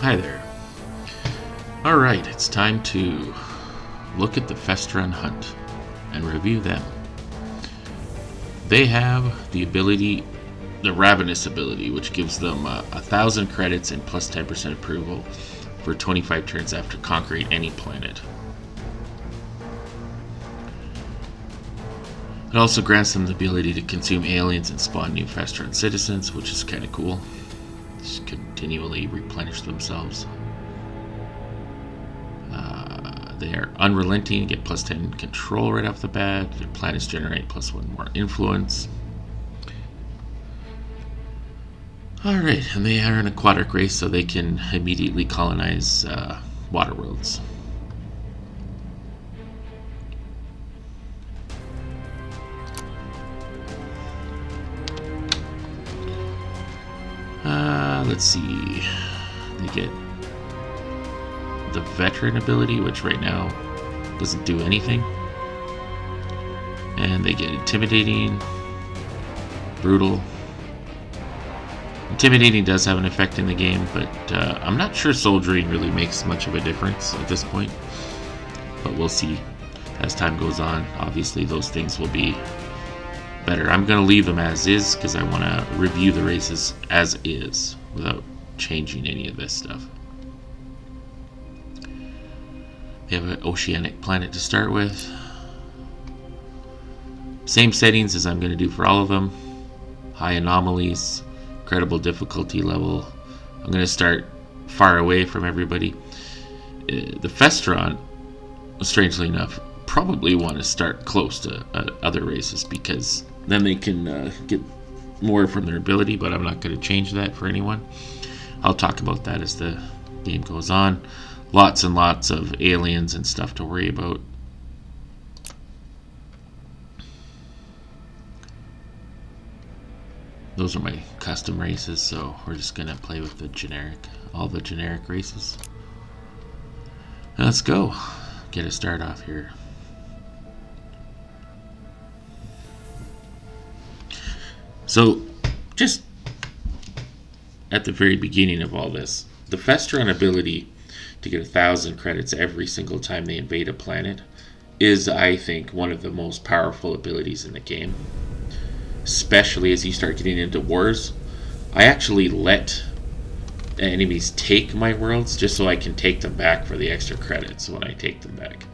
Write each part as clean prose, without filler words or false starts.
Hi there. Alright, it's time to look at the Festron hunt and review them. They have the ability, the Ravenous ability, which gives them 1,000 credits and plus 10% approval for 25 turns after conquering any planet. It also grants them the ability to consume aliens and spawn new Festron citizens, which is kind of cool. Just continually replenish themselves. They are unrelenting, get plus 10 control right off the bat. Their planets generate plus 1 more influence. Alright, and they are an aquatic race, so they can immediately colonize water worlds. Let's see. They get the veteran ability, which right now doesn't do anything. And they get intimidating, brutal. Intimidating does have an effect in the game, but I'm not sure soldiering really makes much of a difference at this point. But we'll see as time goes on. Obviously, those things will be better. I'm going to leave them as is because I want to review the races as is without changing any of this stuff. They have an oceanic planet to start with. Same settings as I'm going to do for all of them. High anomalies, credible difficulty level. I'm going to start far away from everybody. The Festron, strangely enough, probably want to start close to other races because then they can get more from their ability, but I'm not going to change that for anyone. I'll talk about that as the game goes on. Lots and lots of aliens and stuff to worry about. Those are my custom races, so we're just going to play with all the generic races. Now let's go. Get a start off here. So, just at the very beginning of all this, the Festron ability to get 1,000 credits every single time they invade a planet is, I think, one of the most powerful abilities in the game. Especially as you start getting into wars. I actually let enemies take my worlds just so I can take them back for the extra credits when I take them back.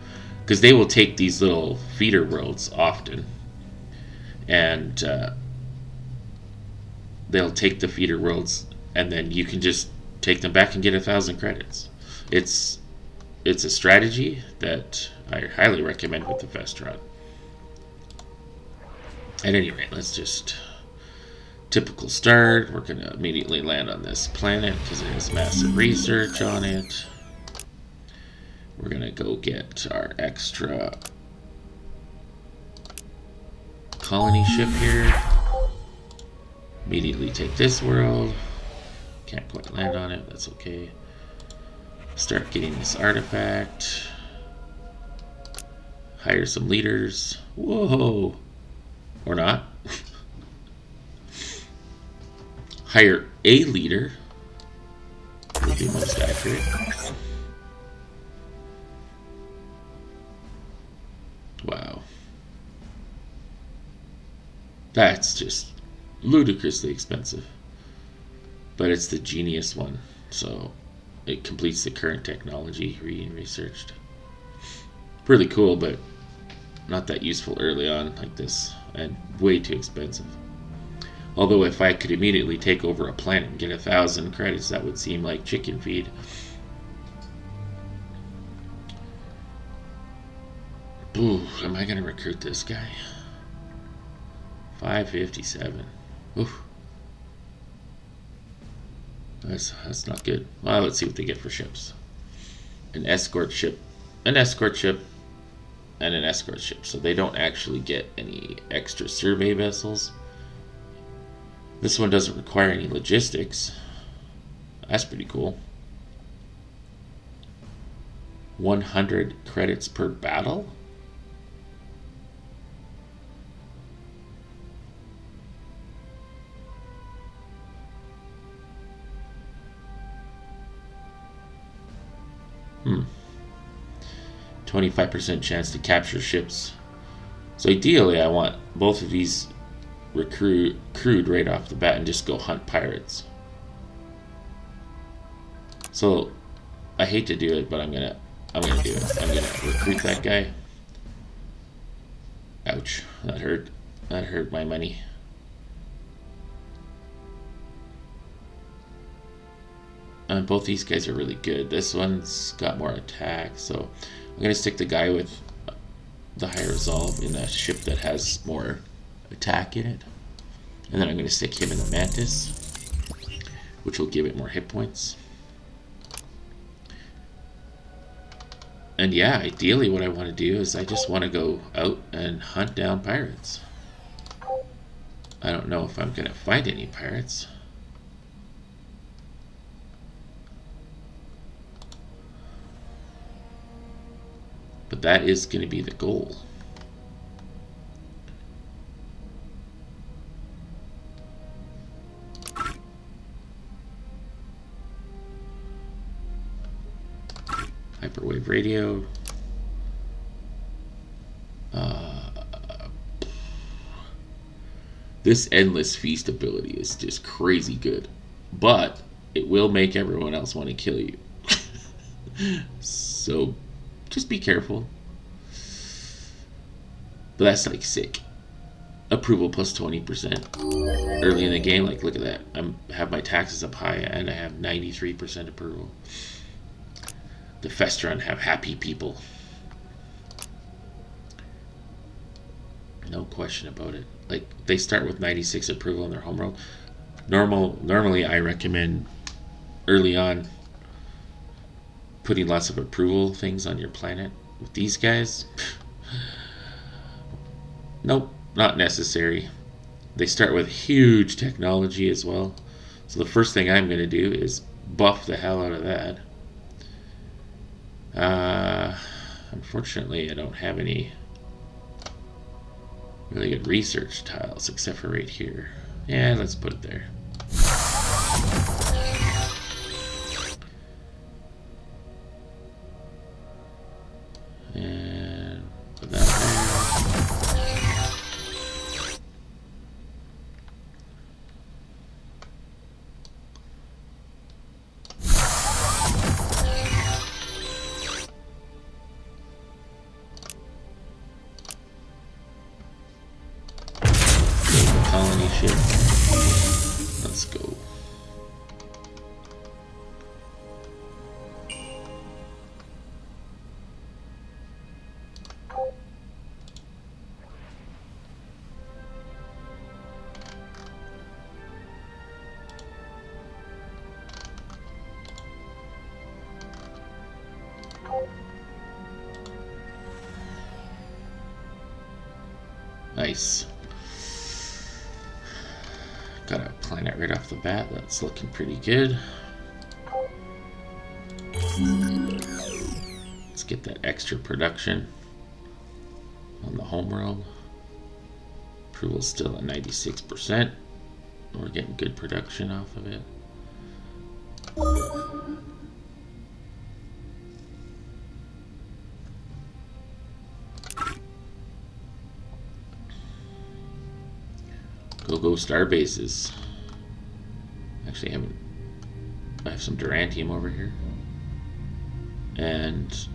Because they will take these little feeder worlds often. And they'll take the feeder worlds and then you can just take them back and get 1,000 credits. It's a strategy that I highly recommend with the Festron. At any rate, let's just typical start. We're going to immediately land on this planet because it has massive research on it. We're going to go get our extra colony ship here. Immediately take this world. Can't quite land on it, that's okay. Start getting this artifact. Hire some leaders. Whoa! Or not. Hire a leader. Would be most accurate. Wow. That's just ludicrously expensive. But it's the genius one, so it completes the current technology being researched. Really cool, but not that useful early on like this, and way too expensive. Although if I could immediately take over a planet and get 1,000 credits, that would seem like chicken feed. Ooh, am I gonna recruit this guy? 557. Oof. That's not good. Well, let's see what they get for ships. An escort ship, an escort ship, and an escort ship. So they don't actually get any extra survey vessels. This one doesn't require any logistics. That's pretty cool. 100 credits per battle? 25% chance to capture ships. So ideally, I want both of these recruit right off the bat and just go hunt pirates. So I hate to do it, but I'm gonna do it. I'm gonna recruit that guy. Ouch, that hurt. That hurt my money. And both these guys are really good. This one's got more attack, so I'm gonna stick the guy with the higher resolve in a ship that has more attack in it. And then I'm gonna stick him in the Mantis, which will give it more hit points. And yeah, ideally what I want to do is I just want to go out and hunt down pirates. I don't know if I'm going to find any pirates. But that is going to be the goal. Hyperwave radio. This endless feast ability is just crazy good, but it will make everyone else want to kill you. So just be careful. But that's like sick. Approval plus 20% early in the game. Like, look at that. I have my taxes up high and I have 93% approval. The Festron have happy people. No question about it. Like, they start with 96 approval in their homeworld. Normally, I recommend early on putting lots of approval things on your planet. With these guys, nope, not necessary. They start with huge technology as well. So the first thing I'm going to do is buff the hell out of that. Unfortunately, I don't have any really good research tiles except for right here. Yeah, let's put it there. And put that there. Colony ship. Let's go. Nice. Got a planet right off the bat. That's looking pretty good. Let's get that extra production on the homeworld. Approval's still at 96%. We're getting good production off of it. Go star bases. Actually, I have some Durantium over here, and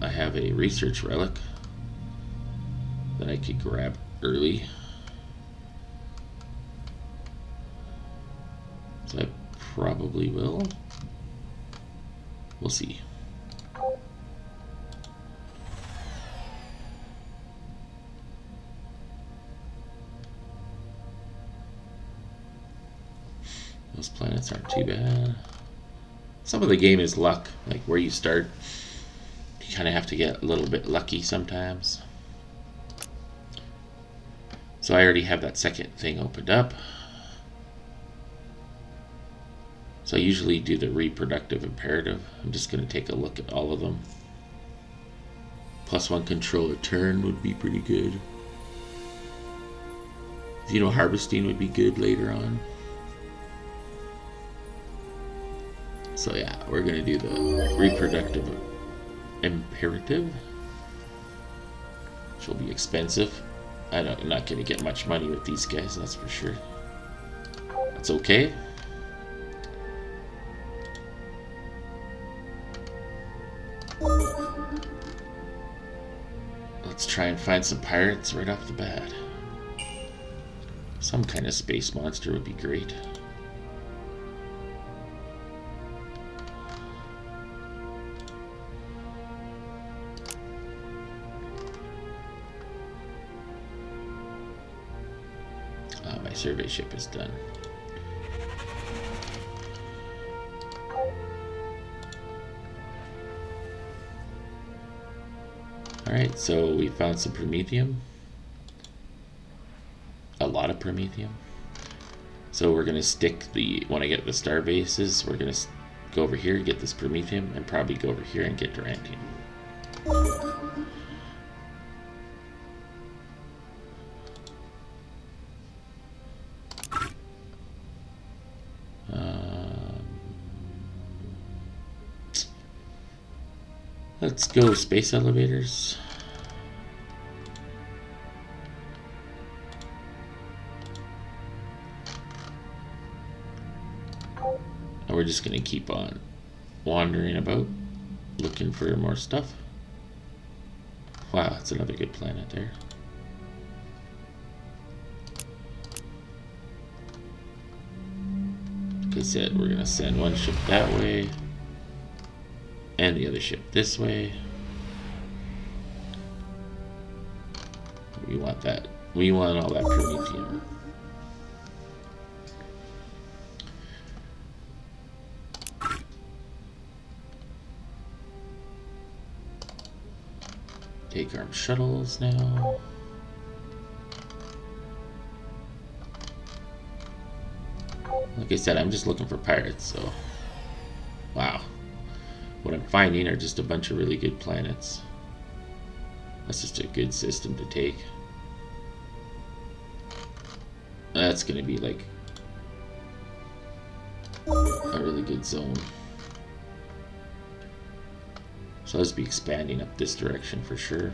I have a research relic that I could grab early. So I probably will. We'll see. Those planets aren't too bad. Some of the game is luck, like where you start. You kind of have to get a little bit lucky sometimes. So I already have that second thing opened up. So I usually do the reproductive imperative. I'm just going to take a look at all of them. +1 control a turn would be pretty good. Harvesting would be good later on. So yeah, we're going to do the reproductive imperative, which will be expensive. I'm not going to get much money with these guys, that's for sure. That's okay. Let's try and find some pirates right off the bat. Some kind of space monster would be great. My survey ship is done. Alright, so we found some promethium. A lot of promethium. So we're going to stick when I get the star bases, we're going to go over here, get this promethium, and probably go over here and get durantium. Let's go space elevators. And we're just going to keep on wandering about, looking for more stuff. Wow, that's another good planet there. Like I said, we're going to send one ship that way. And the other ship this way. We want that. We want all that promethium. Take armed shuttles now. Like I said, I'm just looking for pirates, so. Wow. What I'm finding are just a bunch of really good planets. That's just a good system to take. That's going to be like a really good zone. So I'll just be expanding up this direction for sure.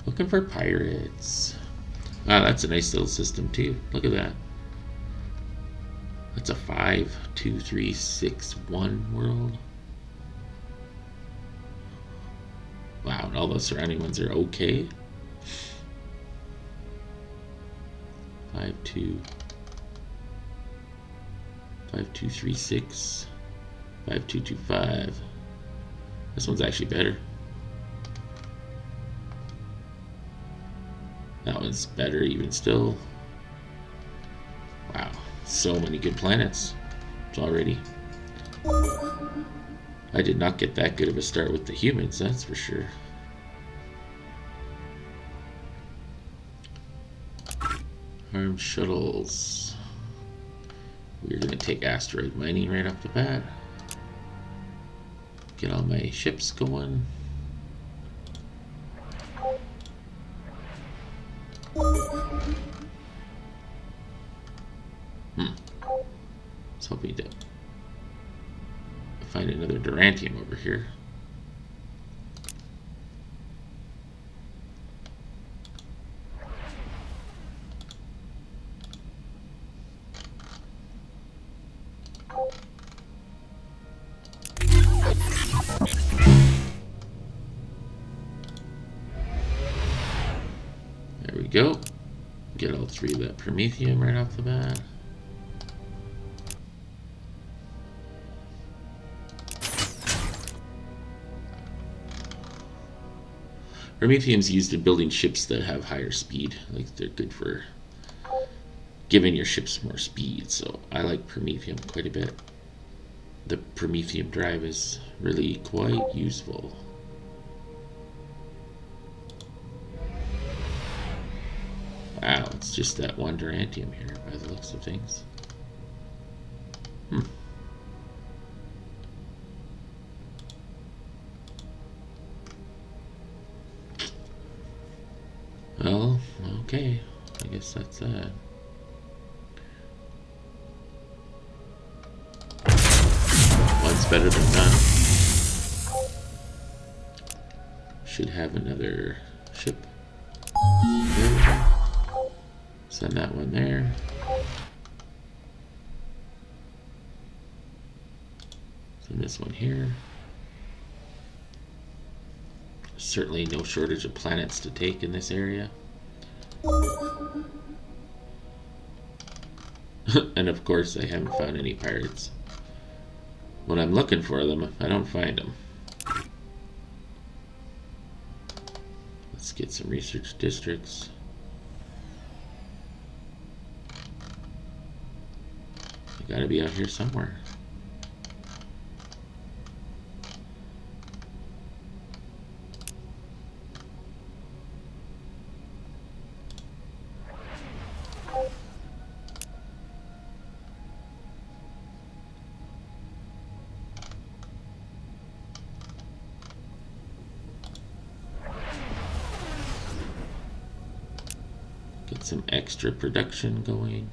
Looking for pirates. Wow, that's a nice little system too. Look at that. That's a 5, 2, 3, 6, 1 world. Wow, and all the surrounding ones are okay. 5, 2, 5, 2, 3, 6, 5, 2, 2, 5. This one's actually better. That one's better even still. Wow, so many good planets already. I did not get that good of a start with the humans, that's for sure. Armed shuttles. We're going to take asteroid mining right off the bat. Get all my ships going. I was hoping to find another durantium over here. There we go. Get all three of that promethium right off the bat. Promethium's used in building ships that have higher speed. Like, they're good for giving your ships more speed, so I like promethium quite a bit. the Prometheum drive is really quite useful. Wow, it's just that one Durantium here by the looks of things. Well, okay. I guess that's that. One's better than none. Should have another ship. There. Send that one there. Send this one here. Certainly no shortage of planets to take in this area. And of course I haven't found any pirates. When I'm looking for them, I don't find them. Let's get some research districts. They gotta be out here somewhere. Get some extra production going.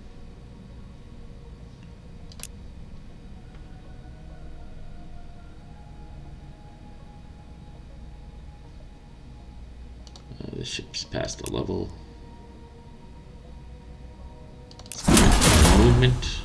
The ship's past the level. Movement.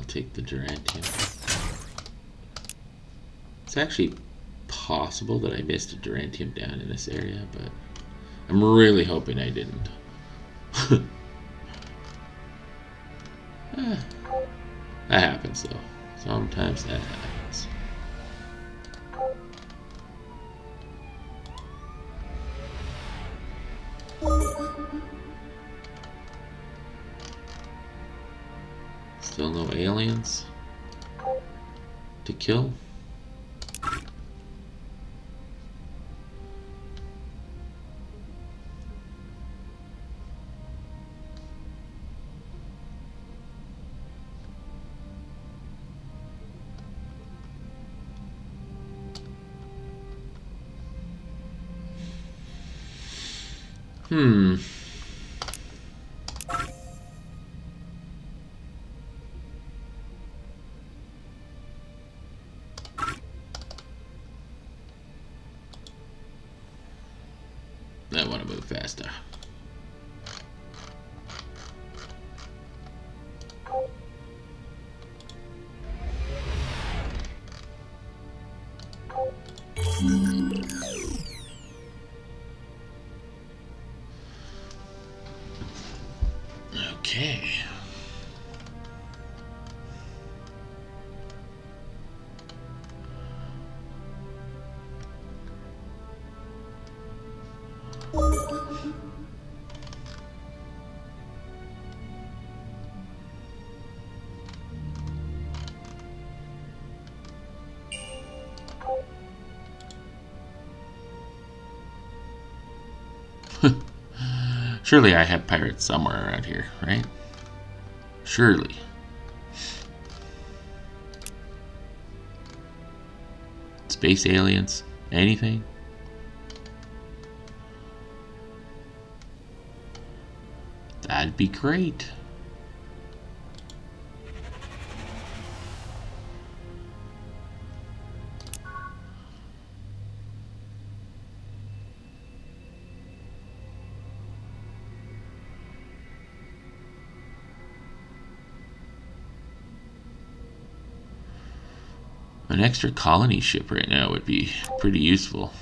Take the Durantium. It's actually possible that I missed a Durantium down in this area, but I'm really hoping I didn't. That happens though. Sometimes that happens. Still no aliens to kill. I want to move faster. Okay. Surely I have pirates somewhere around here, right? Surely. Space aliens? Anything? That'd be great. An extra colony ship right now would be pretty useful.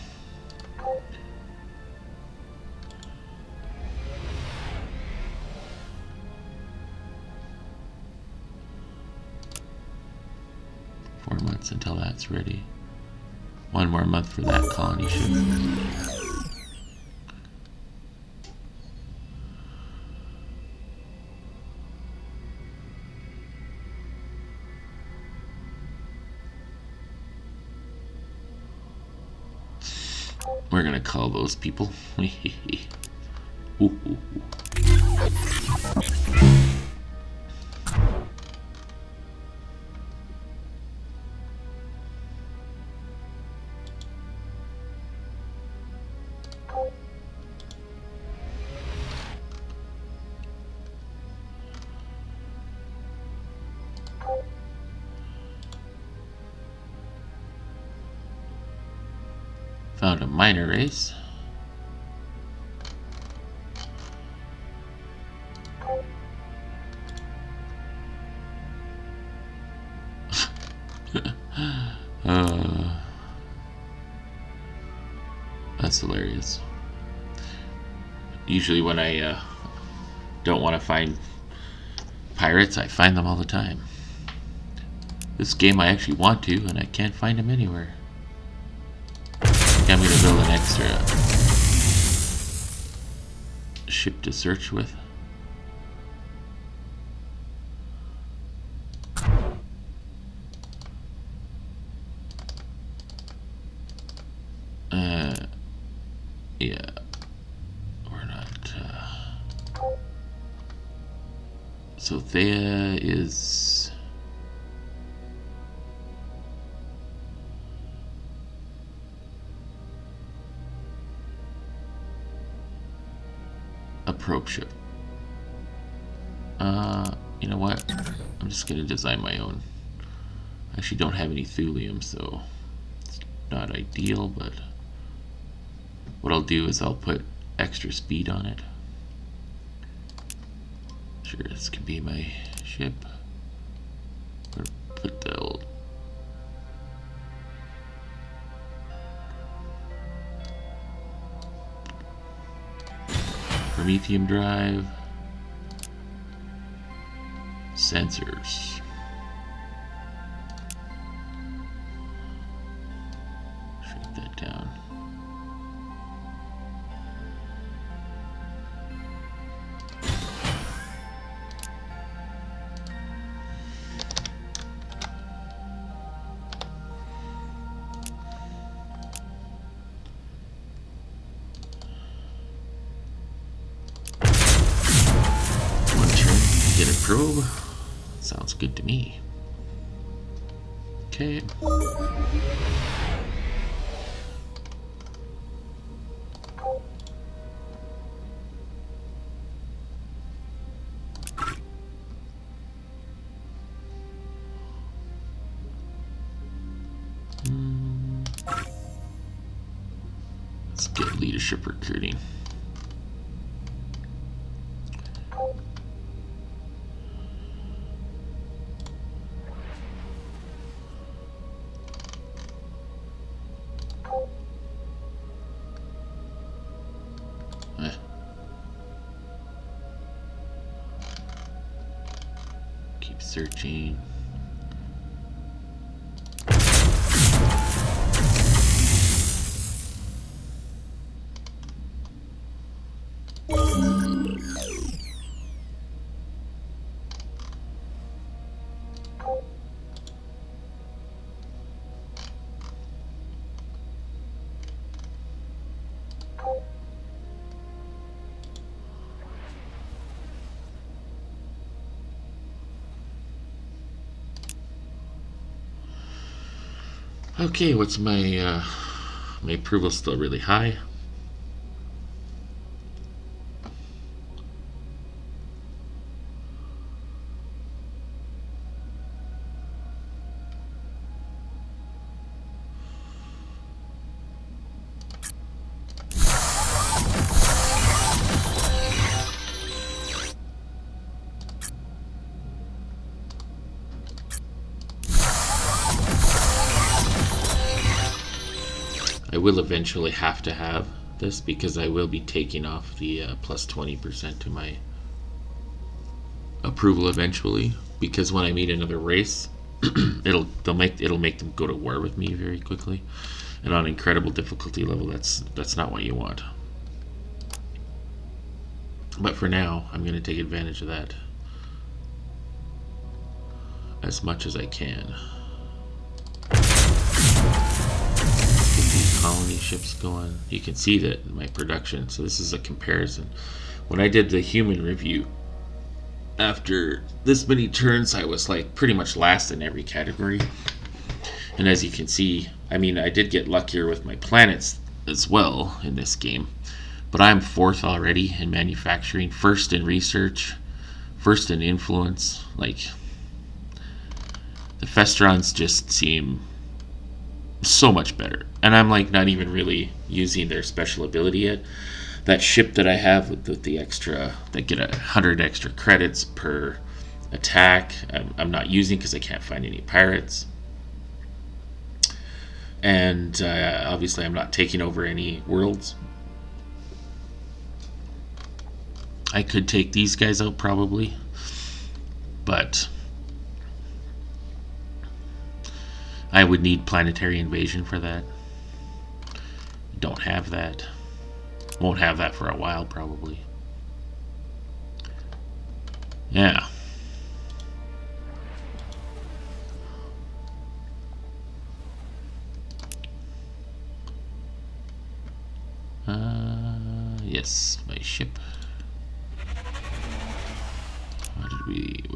Until that's ready. 1 more month for that colony ship. We're gonna call those people. Ooh, ooh, ooh. Found a minor race. That's hilarious. Usually when I don't want to find pirates, I find them all the time. This game I actually want to, and I can't find them anywhere. I'm going to build an extra ship to search with. Yeah, we're not. So Thea is. A probe ship. You know what? I'm just gonna design my own. I actually don't have any thulium, so it's not ideal, but what I'll do is I'll put extra speed on it. Sure, this can be my ship. Or put the old Promethium drive, sensors. Shrink that down. Get a probe. Sounds good to me. Okay. Let's get leadership recruiting. Keep searching. Okay, what's my approval still really high? I will eventually have to have this because I will be taking off the plus 20% to my approval eventually. Because when I meet another race, it'll make them go to war with me very quickly, and on incredible difficulty level, that's not what you want. But for now, I'm going to take advantage of that as much as I can. Get these colony ships going. You can see that in my production. So this is a comparison. When I did the human review, after this many turns, I was like pretty much last in every category. And as you can see, I mean, I did get luckier with my planets as well in this game. But I'm 4th already in manufacturing, 1st in research, 1st in influence. Like, the Festrons just seem so much better. And I'm like not even really using their special ability yet. That ship that I have with the extra, that get 100 extra credits per attack, I'm not using because I can't find any pirates. And obviously I'm not taking over any worlds. I could take these guys out probably, but I would need planetary invasion for that. Don't have that. Won't have that for a while, probably. Yeah. Yes, my ship. What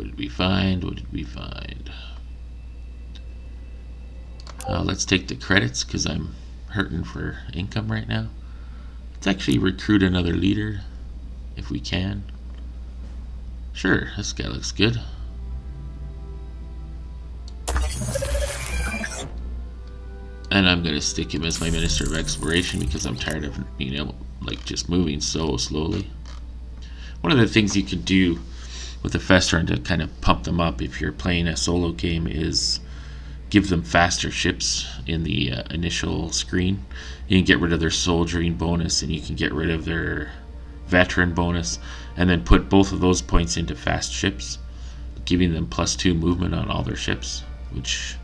did we find? What did we find? Let's take the credits because I'm hurting for income right now. Let's actually recruit another leader if we can. Sure, this guy looks good. And I'm gonna stick him as my Minister of Exploration because I'm tired of, like just moving so slowly. One of the things you can do with the Festron to kind of pump them up if you're playing a solo game is give them faster ships in the initial screen. You can get rid of their soldiering bonus and you can get rid of their veteran bonus and then put both of those points into fast ships, giving them +2 movement on all their ships, which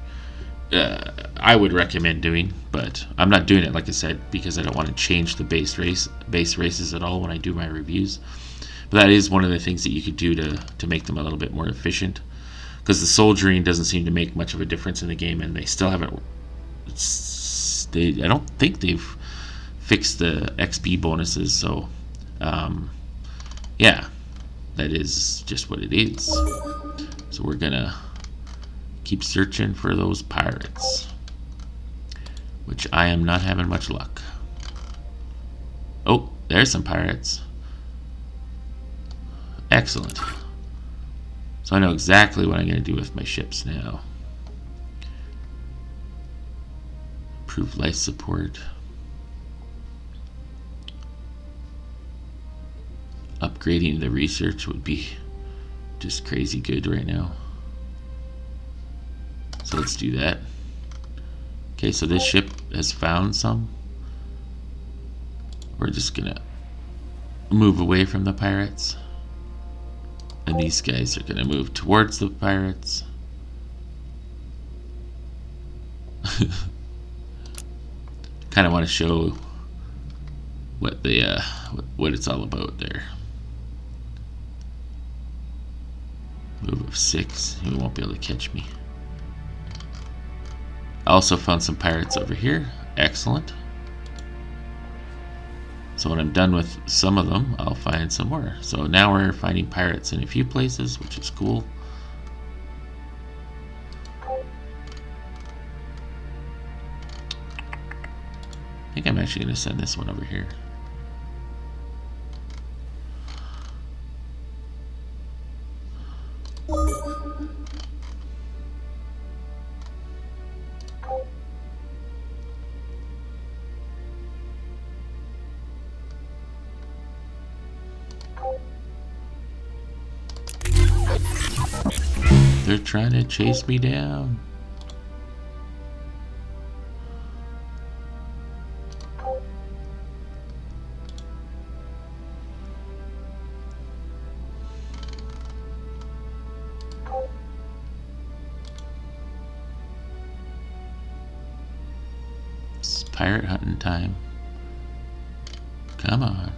I would recommend doing, but I'm not doing it, like I said, because I don't want to change the base races at all when I do my reviews. But that is one of the things that you could do to make them a little bit more efficient, because the soldiering doesn't seem to make much of a difference in the game, and they still haven't. I don't think they've fixed the XP bonuses, so yeah, that is just what it is. So we're gonna keep searching for those pirates, which I am not having much luck. Oh, there's some pirates. Excellent. So I know exactly what I'm going to do with my ships now. Improve life support. Upgrading the research would be just crazy good right now. So let's do that. Okay, so this ship has found some. We're just gonna move away from the pirates. And these guys are gonna move towards the pirates. Kind of want to show what the what it's all about there. Move of 6. He won't be able to catch me. I also found some pirates over here. Excellent. So when I'm done with some of them, I'll find some more. So now we're finding pirates in a few places, which is cool. I think I'm actually going to send this one over here. They're trying to chase me down. pirate hunting time. Come on.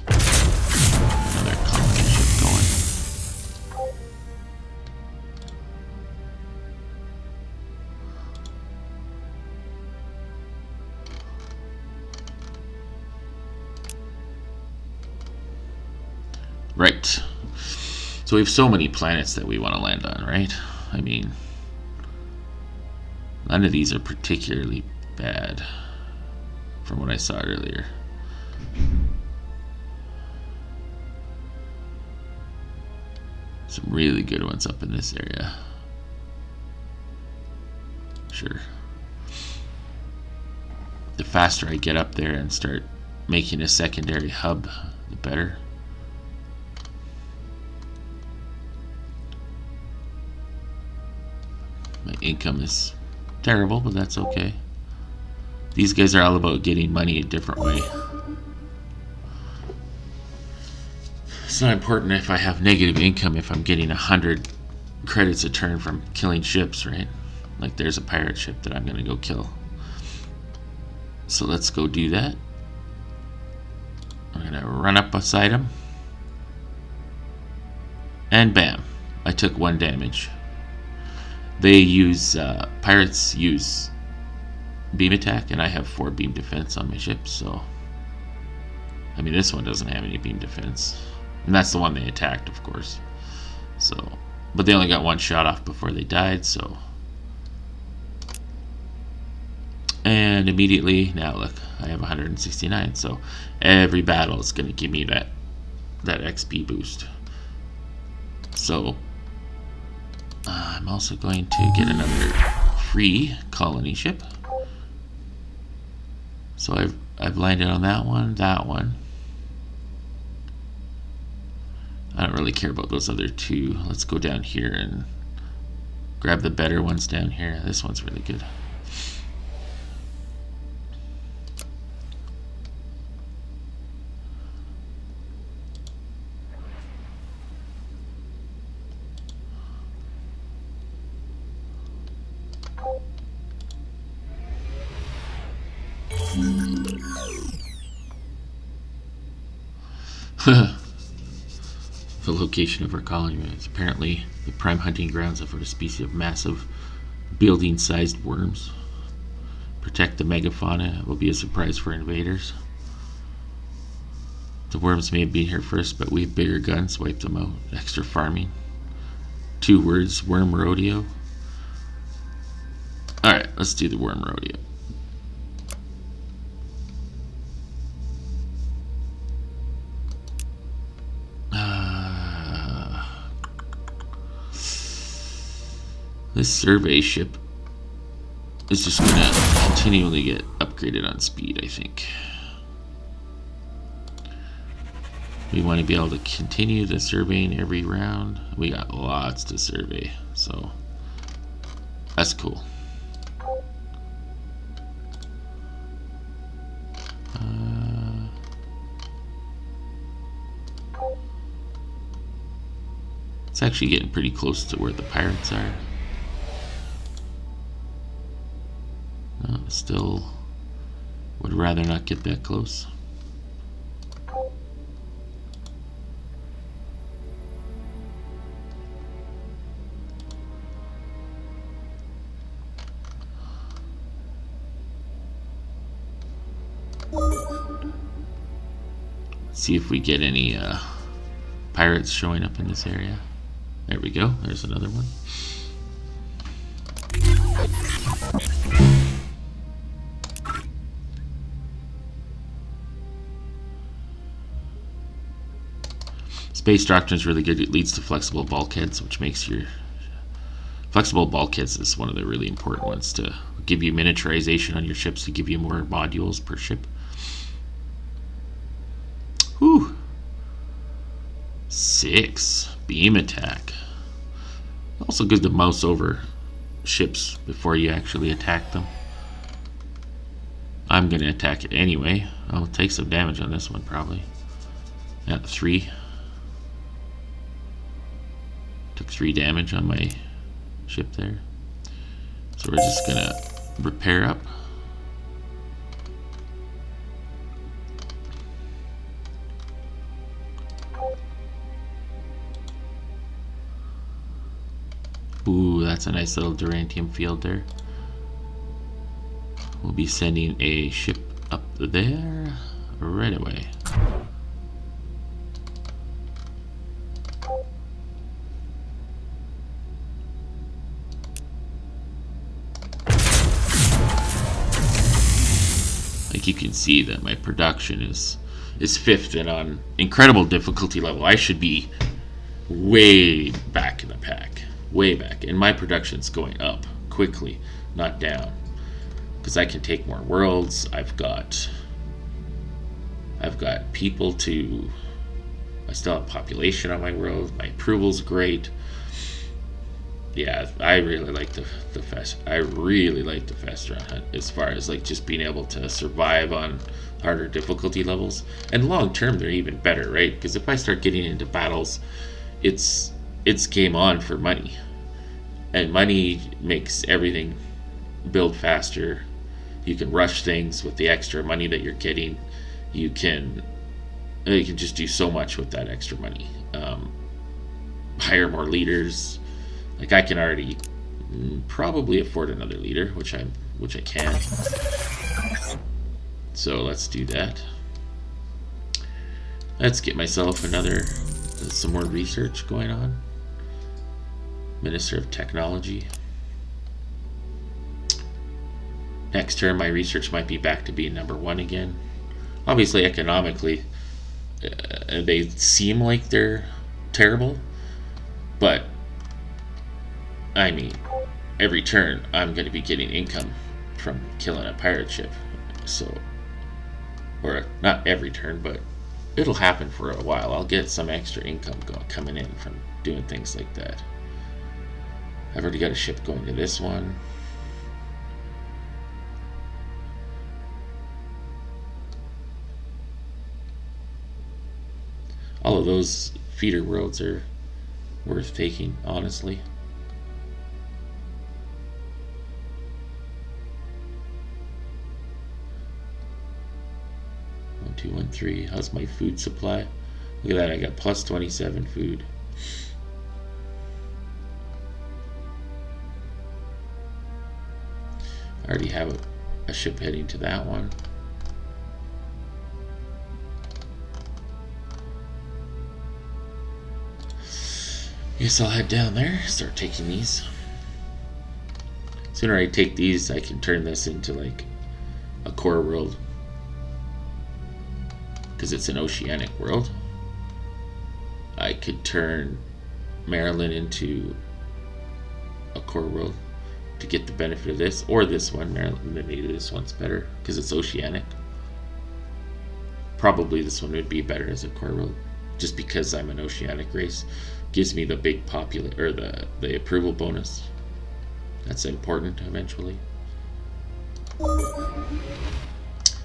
Another colony ship going. Right. So we have so many planets that we want to land on, right? I mean, none of these are particularly bad from what I saw earlier. Some really good ones up in this area. Sure. The faster I get up there and start making a secondary hub, the better. My income is terrible, but that's okay. These guys are all about getting money a different way. It's not important if I have negative income if I'm getting 100 credits a turn from killing ships, right? Like there's a pirate ship that I'm gonna go kill. So let's go do that. I'm gonna run up beside him. And bam, I took 1 damage. They use, pirates use beam attack, and I have 4 beam defense on my ship, so... I mean, this one doesn't have any beam defense. And that's the one they attacked, of course. So, but they only got 1 shot off before they died, so... And immediately, now look, I have 169, so every battle is going to give me that XP boost. So... I'm also going to get another free colony ship. So I've landed on that one. I don't really care about those other 2. Let's go down here and grab the better ones down here. This one's really good. The location of our colony is apparently the prime hunting grounds of a species of massive building-sized worms. Protect the megafauna. It will be a surprise for invaders. The worms may have been here first, but we have bigger guns. Wipe them out. Extra farming. 2 words. Worm rodeo. Alright, let's do the worm rodeo. This survey ship is just going to continually get upgraded on speed, I think. We want to be able to continue the surveying every round. We got lots to survey, so that's cool. It's actually getting pretty close to where the pirates are. No, still would rather not get that close. See if we get any pirates showing up in this area. There we go. There's another one. Space doctrine is really good. It leads to flexible bulkheads, which makes your... Flexible bulkheads is one of the really important ones to give you miniaturization on your ships, to give you more modules per ship. Whew. 6 beam attack. Also good to mouse over ships before you actually attack them. I'm going to attack it anyway. I'll take some damage on this one probably. At 3. Took Took 3 damage on my ship there. So we're just gonna repair up. Ooh, that's a nice little Durantium field there. We'll be sending a ship up there right away. Like you can see that my production is 5th and on incredible difficulty level. I should be way back in the pack. Way back, and my production's going up quickly, not down, because I can take more worlds. I've got people to. I still have population on my world. My approval's great. Yeah, I really like the Festron hunt as far as like just being able to survive on harder difficulty levels, and long term they're even better, right? Because if I start getting into battles, it's game on for money. And money makes everything build faster. You can rush things with the extra money that you're getting. You can just do so much with that extra money. Hire more leaders. Like I can already probably afford another leader, which I can. So let's do that. Let's get myself some more research going on. Minister of Technology. Next term, my research might be back to being #1 again. Obviously, economically, they seem like they're terrible, but I mean, every turn I'm going to be getting income from killing a pirate ship. So, or not every turn, but it'll happen for a while. I'll get some extra income coming in from doing things like that. I've already got a ship going to this one. All of those feeder worlds are worth taking, honestly. One, 2, 1, 3. How's my food supply? Look at that, I got plus 27 food. I already have a ship heading to that one. Guess I'll head down there, start taking these. Sooner I take these, I can turn this into like a core world. Because it's an oceanic world. I could turn Maryland into a core world to get the benefit of this, or this one. Maryland, maybe this one's better because it's oceanic. Probably this one would be better as a core world, just because I'm an oceanic race. Gives me the big the approval bonus. That's important eventually.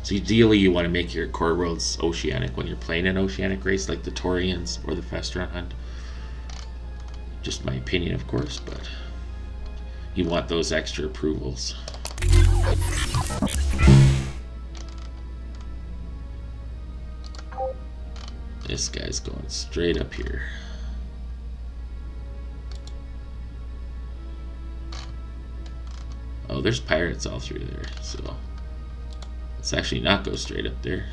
So ideally you want to make your core worlds oceanic when you're playing an oceanic race like the Taurians or the Festron hunt. Just my opinion, of course, but you want those extra approvals. This guy's going straight up here. Oh, there's pirates all through there, so let's actually not go straight up there.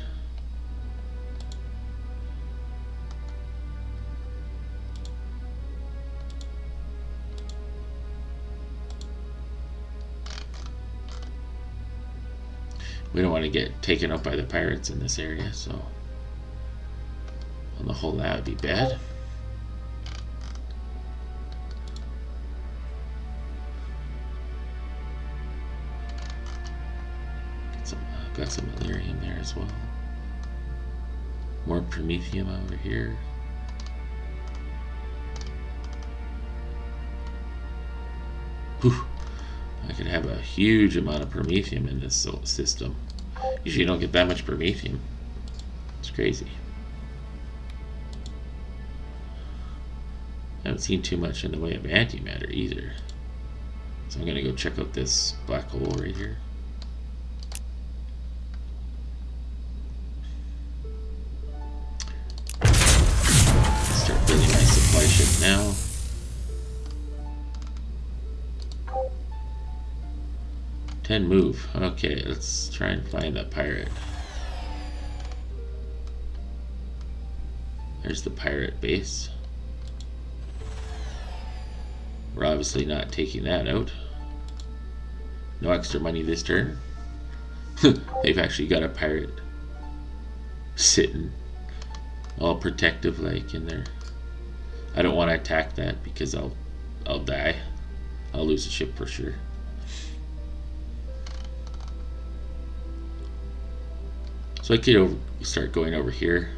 We don't want to get taken up by the pirates in this area, so on the whole that would be bad. Got some Illyrium there as well. More Promethium over here. Whew. I could have a huge amount of Promethium in this system. Usually you don't get that much Promethium. It's crazy. haven't seen too much in the way of antimatter either. So I'm going to go check out this black hole right here. Start building my supply ship now. Move. Okay, let's try and find that pirate. There's the pirate base. We're obviously not taking that out. No extra money this turn. They've actually got a pirate sitting all protective like in there. I don't want to attack that because I'll die. I'll lose a ship for sure. So I could start going over here.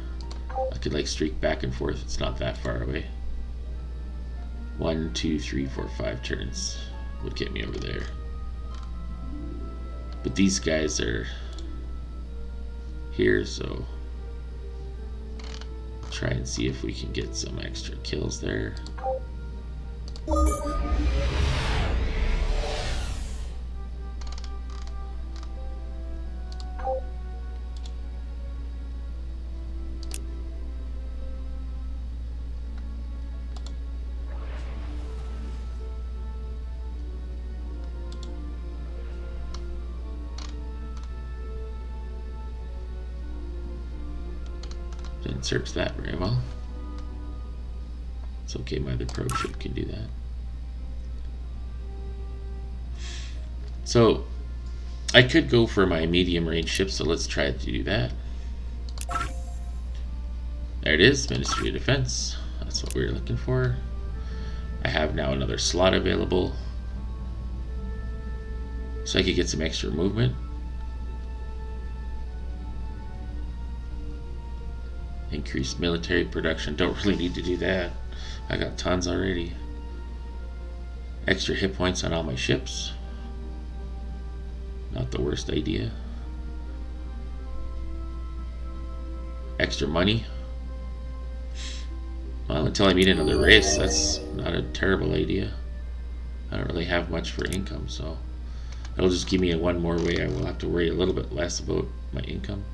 I could like streak back and forth. It's not that far away. 1, 2, 3, 4, 5 turns would get me over there. But these guys are here, so try and see if we can get some extra kills there. Didn't search that very well. It's okay, my other probe ship can do that. So I could go for my medium range ship, so let's try to do that. There it is, Ministry of Defense. That's what we were looking for. I have now another slot available, so I could get some extra movement. Increased military production. Don't really need to do that. I got tons already. Extra hit points on all my ships. Not the worst idea. Extra money. Well, until I meet another race, that's not a terrible idea. I don't really have much for income, so it'll just give me one more way I will have to worry a little bit less about my income.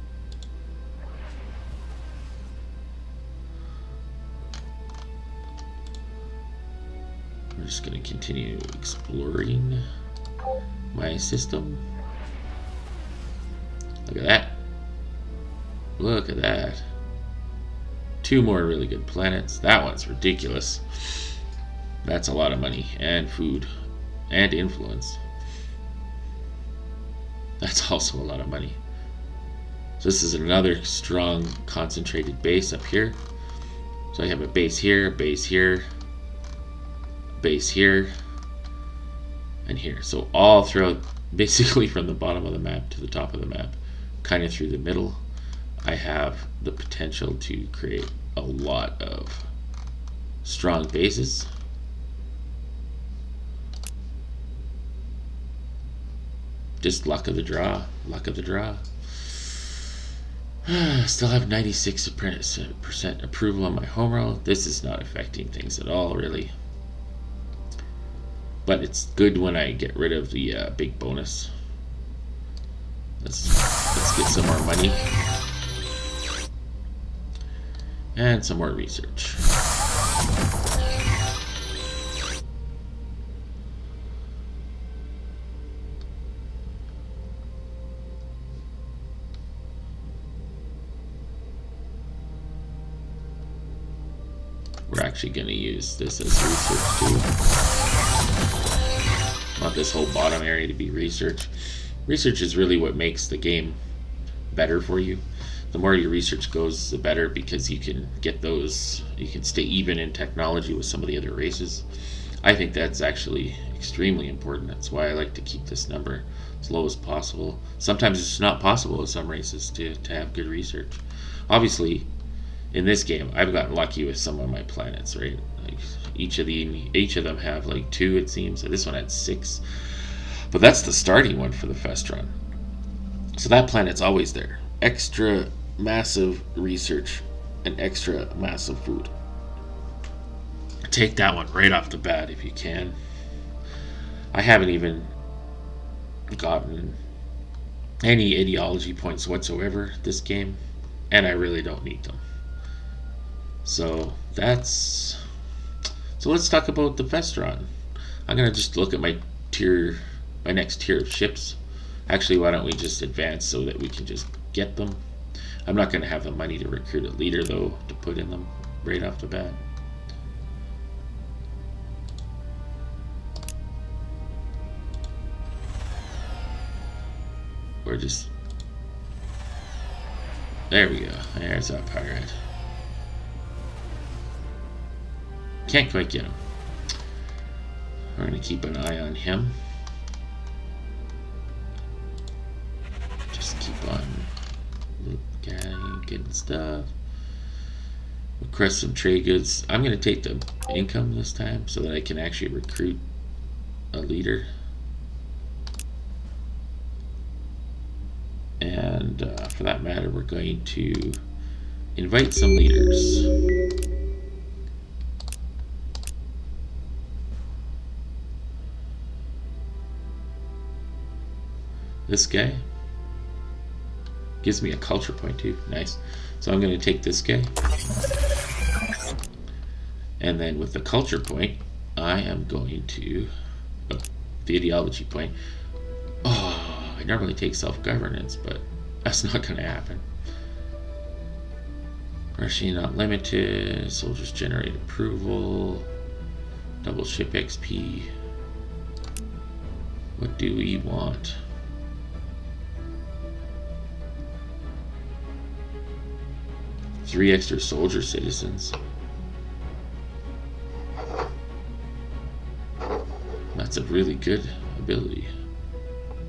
We're just going to continue exploring my system. Look at that. Look at that. 2 more really good planets. That one's ridiculous. That's a lot of money and food and influence. That's also a lot of money. So this is another strong concentrated base up here. So I have a base here, base here, base here, and here. So all throughout, basically from the bottom of the map to the top of the map, kind of through the middle, I have the potential to create a lot of strong bases. Just luck of the draw. Luck of the draw. Still have 96% approval on my home roll. This is not affecting things at all, really. But it's good when I get rid of the big bonus. Let's get some more money. And some more research. We're actually going to use this as research too. Want this whole bottom area to be research. Research is really what makes the game better for you. The more your research goes, the better, because you can get those, you can stay even in technology with some of the other races. I think that's actually extremely important. That's why I like to keep this number as low as possible. Sometimes it's not possible with some races to have good research. Obviously, in this game, I've gotten lucky with some of my planets, right? Like each of them have like 2, it seems. So this one had 6. But that's the starting one for the Festron. So that planet's always there. Extra massive research and extra massive food. take that one right off the bat if you can. I haven't even gotten any ideology points whatsoever this game, and I really don't need them. So let's talk about the Festron. I'm gonna just look at my next tier of ships. Actually, why don't we just advance so that we can just get them? I'm not gonna have the money to recruit a leader though to put in them right off the bat. Or just, there we go. There's our pirate. Can't quite get him. We're going to keep an eye on him. Just keep on getting stuff. Request some trade goods. I'm going to take the income this time so that I can actually recruit a leader. And for that matter, we're going to invite some leaders. This guy gives me a culture point too. Nice. So I'm going to take this guy. And then with the culture point, I am going to, the ideology point. Oh, I normally take self-governance, but that's not going to happen. Rushing not limited, soldiers generate approval, double ship XP. What do we want? Three extra soldier citizens. That's a really good ability.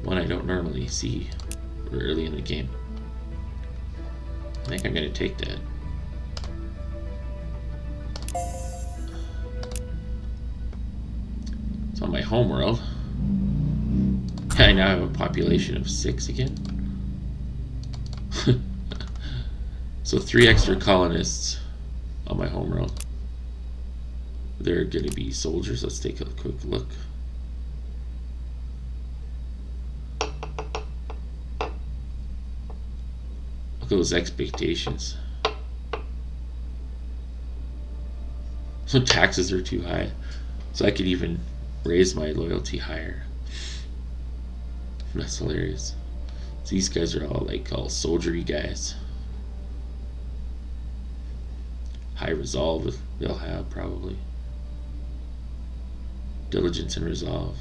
One I don't normally see early in the game. I think I'm going to take that. It's on my homeworld. I now have a population of 6 again. So 3 extra colonists on my homeworld. They're going to be soldiers. Let's take a quick look. Look at those expectations. So taxes are too high. So I could even raise my loyalty higher. That's hilarious. So these guys are all soldiery guys. High resolve they'll have probably. Diligence and resolve.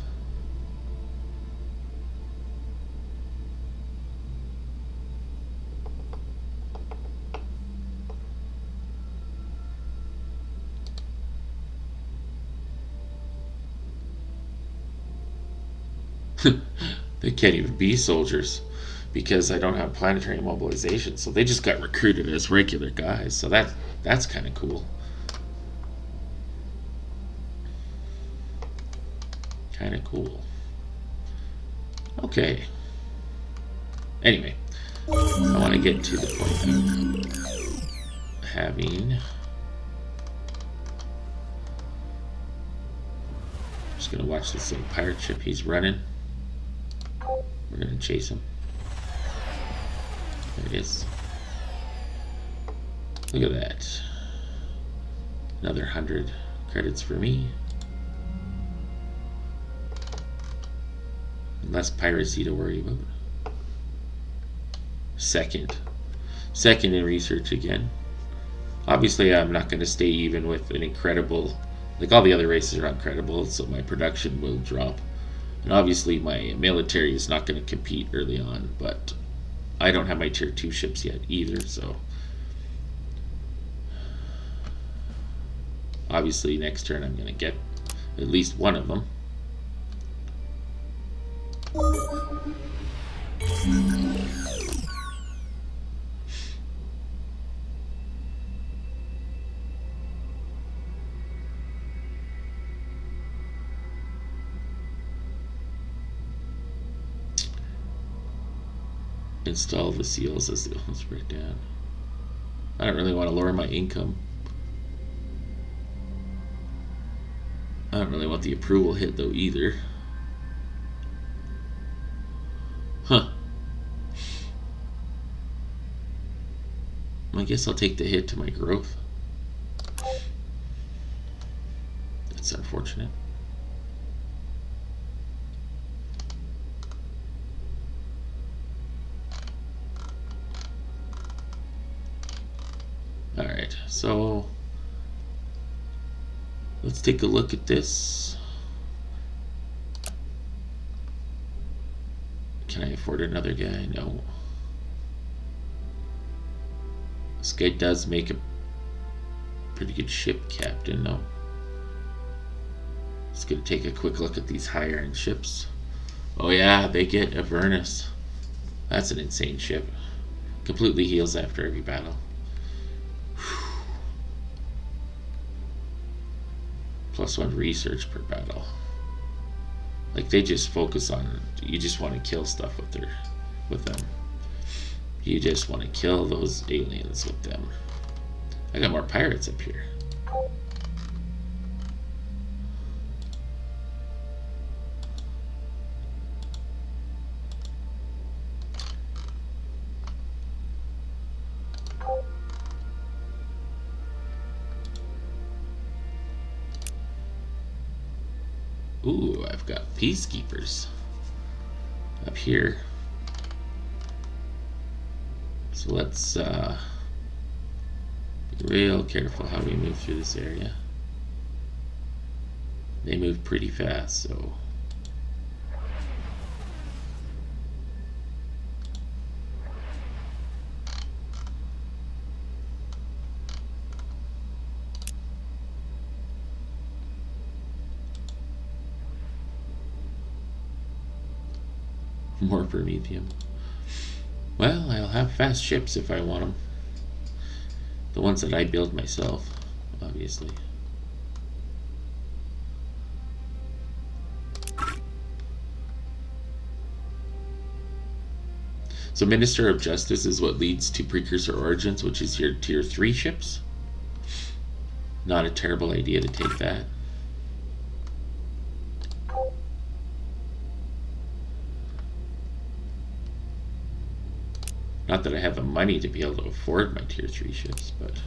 They can't even be soldiers because I don't have planetary mobilization, so they just got recruited as regular guys. So that's kind of cool. Kind of cool. Okay. Anyway, I want to get to the point of having. Just gonna watch this little pirate ship he's running. We're gonna chase him. There it is. Look at that. Another 100 credits for me. Less piracy to worry about. Second in research again. Obviously, I'm not going to stay even with an incredible. Like all the other races are incredible, so my production will drop. And obviously, my military is not going to compete early on, but I don't have my tier 2 ships yet either, so. Obviously, next turn I'm going to get at least one of them. Install the seals as the let's break down. I don't really want to lower my income. I don't really want the approval hit though either. Huh. I guess I'll take the hit to my growth. That's unfortunate. Alright, so let's take a look at this. Can I afford another guy? No. This guy does make a pretty good ship captain, though. Let's go take a quick look at these higher end ships. Oh yeah, they get Avernus. That's an insane ship. Completely heals after every battle. +1 research per battle. Like, they just focus on, you just want to kill stuff with them. You just want to kill those aliens with them. I got more pirates up here. Ooh, I've got peacekeepers up here. So let's be real careful how we move through this area. They move pretty fast, so more Prometheum. Well, I'll have fast ships if I want them. The ones that I build myself, obviously. So Minister of Justice is what leads to Precursor Origins, which is your tier 3 ships. Not a terrible idea to take that. Not that I have the money to be able to afford my tier 3 ships, but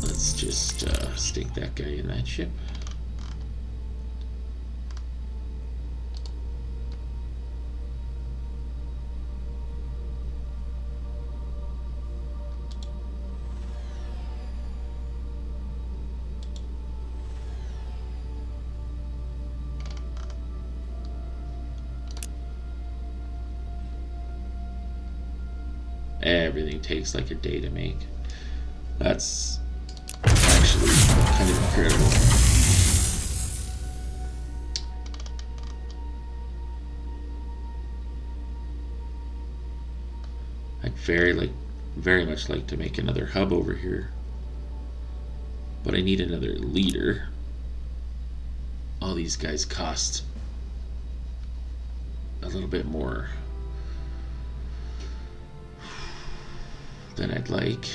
let's just stick that guy in that ship. Everything takes like a day to make. That's actually kind of incredible. I'd very much like to make another hub over here, but I need another leader. All these guys cost a little bit more than I'd like.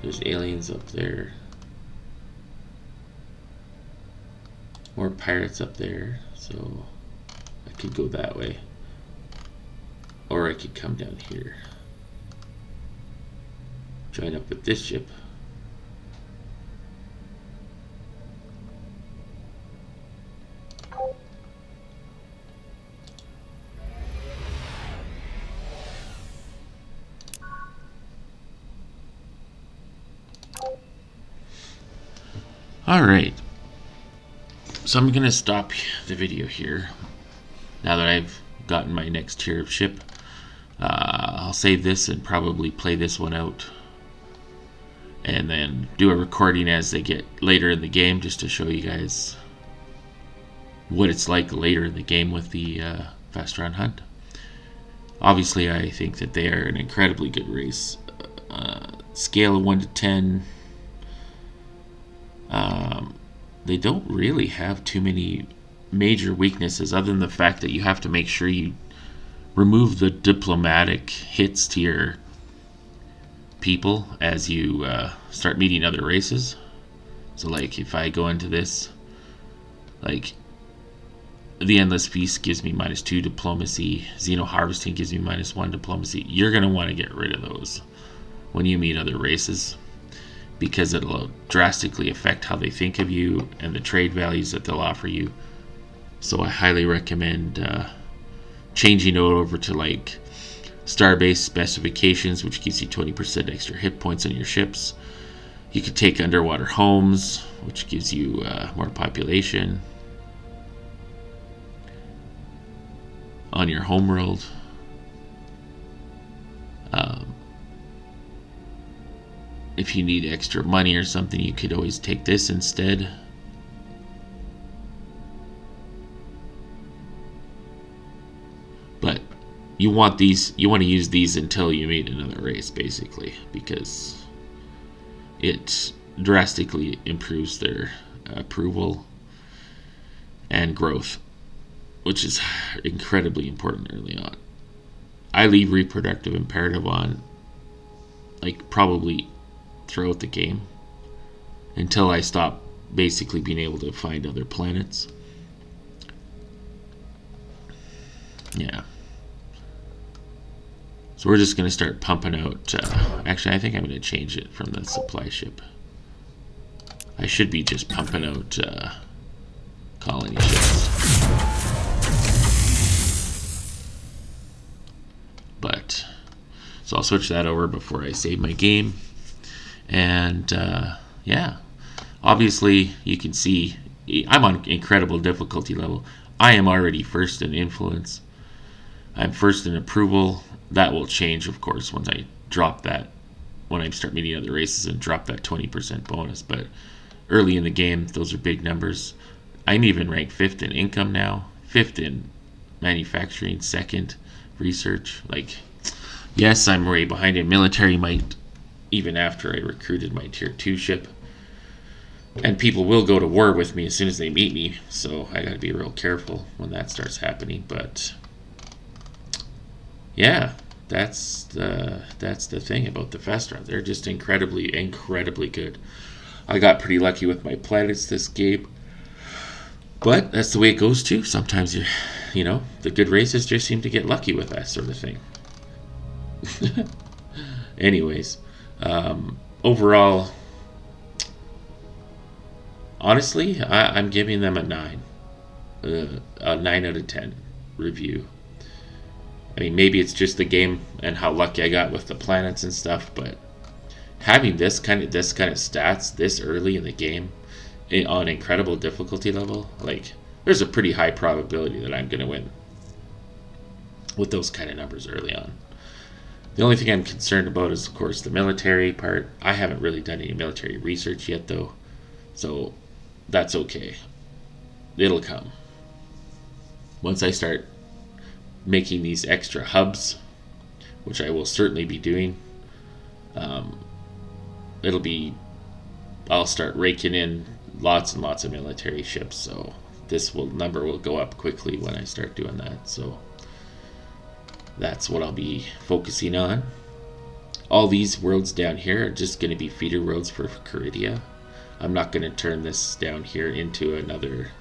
There's aliens up there. More pirates up there, so I could go that way. Or I could come down here. Join up with this ship. Alright. So I'm going to stop the video here. Now that I've gotten my next tier of ship, I'll save this and probably play this one out. And then do a recording as they get later in the game, just to show you guys what it's like later in the game with the Festron hunt. Obviously, I think that they are an incredibly good race. Scale of 1 to 10, they don't really have too many major weaknesses other than the fact that you have to make sure you remove the diplomatic hits to your people as you start meeting other races. So, like, if I go into this, like, the Endless Feast gives me -2 diplomacy, Xeno Harvesting gives me -1 diplomacy. You're going to want to get rid of those when you meet other races, because it'll drastically affect how they think of you and the trade values that they'll offer you. So I highly recommend changing it over to like star-based specifications, which gives you 20% extra hit points on your ships. You could take underwater homes, which gives you more population on your homeworld. If you need extra money or something, you could always take this instead. But you want to use these until you meet another race, basically, because it drastically improves their approval and growth, which is incredibly important early on. I leave reproductive imperative on, like, probably throughout the game until I stop basically being able to find other planets. Yeah. So we're just going to start pumping out. Actually, I think I'm going to change it from the supply ship. I should be just pumping out colony ships. But, so I'll switch that over before I save my game. And, yeah. Obviously, you can see I'm on incredible difficulty level. I am already first in influence. I'm first in approval. That will change, of course, once I drop that, when I start meeting other races and drop that 20% bonus. But early in the game, those are big numbers. I'm even ranked 5th in income now, 5th in manufacturing, 2nd research. Like, yes, I'm way behind in military might, even after I recruited my tier 2 ship. And people will go to war with me as soon as they meet me, so I gotta be real careful when that starts happening. But yeah, that's the thing about the Festron. They're just incredibly good. I got pretty lucky with my planets this game, but that's the way it goes too. Sometimes the good races just seem to get lucky with that sort of thing. Anyways, overall, honestly, I'm giving them a 9 out of 10 review. I mean, maybe it's just the game and how lucky I got with the planets and stuff, but having this kind of stats this early in the game on incredible difficulty level, like, there's a pretty high probability that I'm going to win with those kind of numbers early on. The only thing I'm concerned about is, of course, the military part. I haven't really done any military research yet, though, so that's okay. It'll come. Once I start making these extra hubs, which I will certainly be doing, I'll start raking in lots and lots of military ships, so this number will go up quickly when I start doing that. So that's what I'll be focusing on. All these worlds down here are just going to be feeder worlds for Caridia. I'm not going to turn this down here into another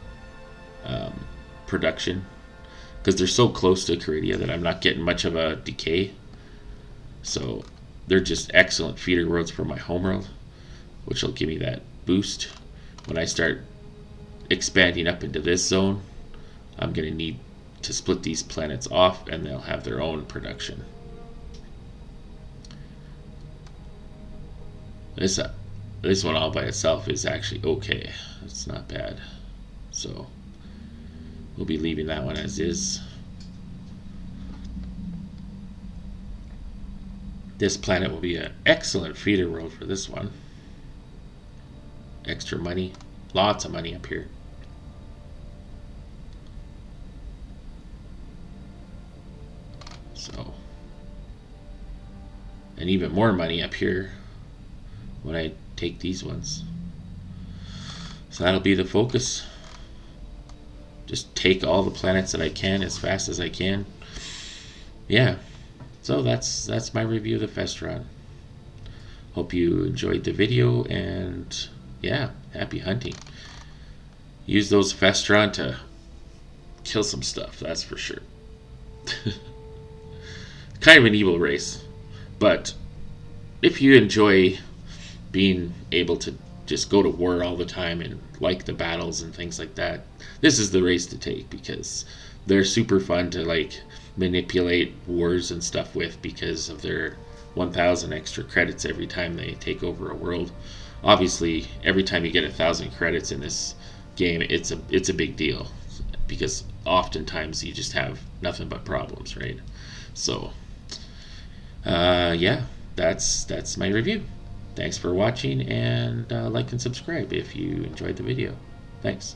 production, because they're so close to Caridia that I'm not getting much of a decay. So they're just excellent feeder worlds for my homeworld, which will give me that boost. When I start expanding up into this zone, I'm going to need to split these planets off, and they'll have their own production. This one all by itself is actually okay. It's not bad. So we'll be leaving that one as is. This planet will be an excellent feeder world for this one. Extra money. Lots of money up here. and even more money up here when I take these ones. So that'll be the focus. Just take all the planets that I can as fast as I can. Yeah. So that's my review of the Festron. Hope you enjoyed the video, and yeah, happy hunting. Use those Festron to kill some stuff, that's for sure. Kind of an evil race, but if you enjoy being able to just go to war all the time and like the battles and things like that, this is the race to take, because they're super fun to like manipulate wars and stuff with, because of their 1,000 extra credits every time they take over a world. Obviously, every time you get 1,000 credits in this game, it's a big deal, because oftentimes you just have nothing but problems, right? So yeah, that's my review. Thanks for watching, and like and subscribe if you enjoyed the video. Thanks.